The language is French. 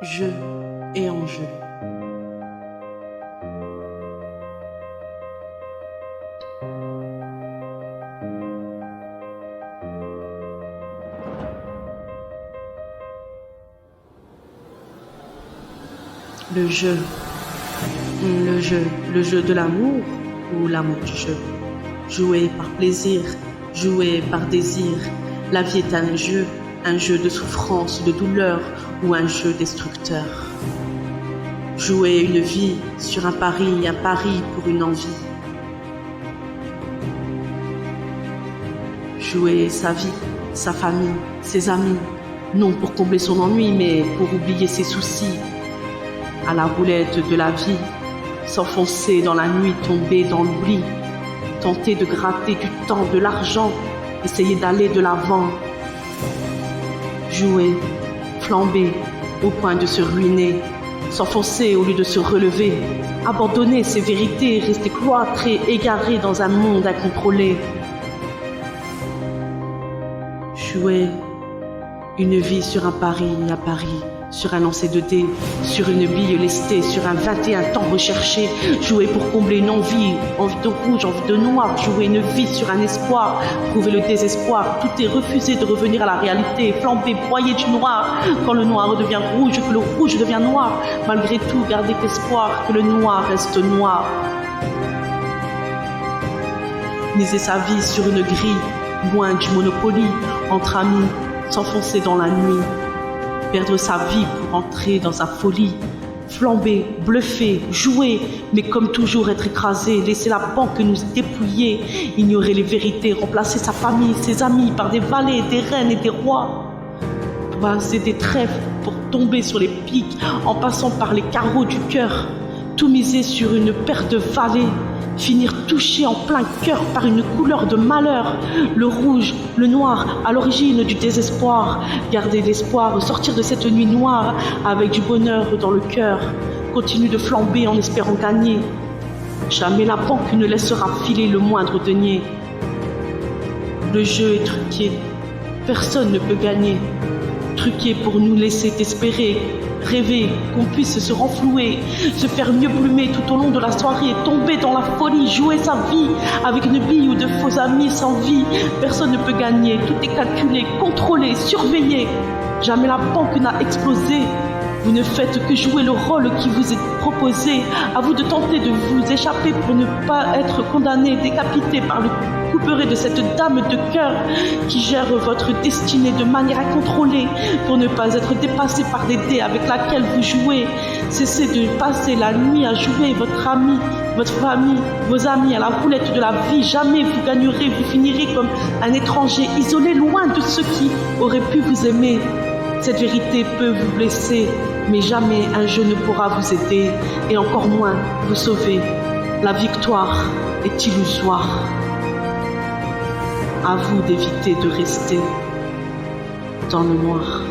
jeu et enjeu. Le jeu, le jeu de l'amour ou l'amour du jeu. Jouer par plaisir, jouer par désir. La vie est un jeu de souffrance, de douleur ou un jeu destructeur. Jouer une vie sur un pari pour une envie. Jouer sa vie, sa famille, ses amis, non pour combler son ennui, mais pour oublier ses soucis. À la roulette de la vie, s'enfoncer dans la nuit, tomber dans l'oubli, tenter de gratter du temps, de l'argent, essayer d'aller de l'avant. Jouer, flamber, au point de se ruiner, s'enfoncer au lieu de se relever, abandonner ses vérités, rester cloîtré, égaré dans un monde incontrôlé. Jouer une vie sur un pari, sur un lancer de dés, sur une bille lestée, sur un 21 temps recherché. Jouer pour combler une envie de rouge, envie de noir. Jouer une vie sur un espoir, prouver le désespoir. Tout est refusé de revenir à la réalité, flamber, broyer du noir. Quand le noir devient rouge, que le rouge devient noir. Malgré tout, garder espoir que le noir reste noir. Miser sa vie sur une grille, loin du Monopoly, entre amis, s'enfoncer dans la nuit. Perdre sa vie pour entrer dans sa folie, flamber, bluffer, jouer, mais comme toujours être écrasé, laisser la banque nous dépouiller, ignorer les vérités, remplacer sa famille, ses amis par des valets, des reines et des rois, passer des trèfles pour tomber sur les pics en passant par les carreaux du cœur, tout miser sur une paire de valets, finir touché en plein cœur par une couleur de malheur, le rouge, le noir, à l'origine du désespoir, garder l'espoir, sortir de cette nuit noire avec du bonheur dans le cœur, continue de flamber en espérant gagner. Jamais la banque ne laissera filer le moindre denier. Le jeu est truqué, personne ne peut gagner, truqué pour nous laisser espérer, rêver, qu'on puisse se renflouer, se faire mieux plumer tout au long de la soirée, tomber dans la folie, jouer sa vie avec une bille ou de faux amis sans vie. Personne ne peut gagner, tout est calculé, contrôlé, surveillé. Jamais la banque n'a explosé. Vous ne faites que jouer le rôle qui vous est proposé. À vous de tenter de vous échapper pour ne pas être condamné, décapité par le couperet de cette dame de cœur qui gère votre destinée de manière incontrôlée pour ne pas être dépassé par des dés avec laquelle vous jouez. Cessez de passer la nuit à jouer votre ami, votre famille, vos amis à la roulette de la vie. Jamais vous gagnerez, vous finirez comme un étranger, isolé loin de ceux qui auraient pu vous aimer. Cette vérité peut vous blesser, mais jamais un jeu ne pourra vous aider, et encore moins vous sauver. La victoire est illusoire. À vous d'éviter de rester dans le noir.